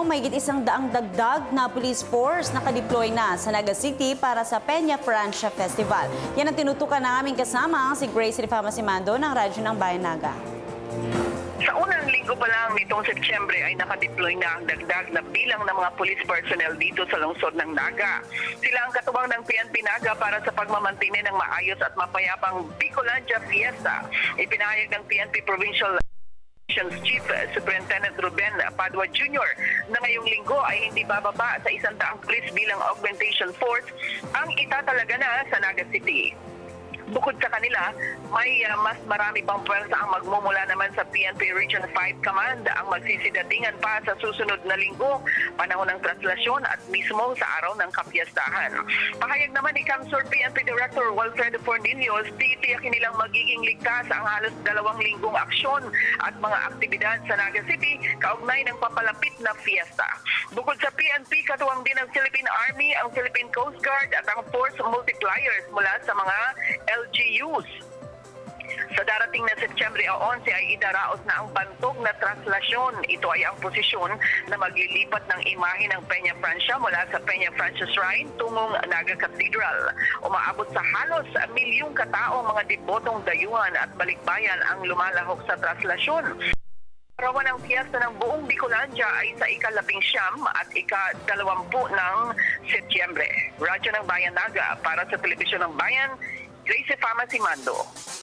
Mahigit 100 dagdag na police force nakadeploy na sa Naga City para sa Peña Francia Festival. Yan ang tinutukan na aming kasama si Grace Rifama Simando ng Radyo ng Bayan Naga. Sa unang linggo pa lang nitong Setyembre ay nakadeploy na ang dagdag na bilang ng mga police personnel dito sa lungsod ng Naga. Sila ang katuwang ng PNP Naga para sa pagmamantine ng maayos at mapayapang Bicolandia Fiesta. Ipinahayag ng PNP Provincial Chief Superintendent Ruben Padua Jr. na ngayong linggo ay hindi bababa sa 100 police bilang augmentation force ang itatalaga na sa Naga City. Bukod sa kanila, may mas marami pang pwersa ang magmumula naman sa PNP Region 5 Command ang magsisidatingan pa sa susunod na linggo, panahon ng translasyon at mismo sa araw ng kapiyastahan. Pahayag naman ni Kamsur PNP Director Walfredo Fornillos, titiyakin nilang magiging ligtas ang halos 2 linggong aksyon at mga aktibidad sa Naga City kaugnay ng papalapit na fiesta. Bukod sa PNP, katuwang din ang Philippine Army, ang Philippine Coast Guard at ang Force Multipliers mula sa mga LGUs. Sa darating na Setyembre 11 ay idaraos na ang bantog na translasyon. Ito ay ang posisyon na maglilipat ng imahe ng Peña Francia mula sa Peña Francia Shrine tungong Naga Cathedral. Umaabot sa halos 1 milyong katao mga debotong dayuhan at balikbayan ang lumalahok sa translasyon. Arawan ng fiesta ng buong Bicolandia ay sa ika-19 at ika-20 ng Setyembre. Radyo ng Bayan Naga para sa Telebisyon ng Bayan, Grace Rifama Simando.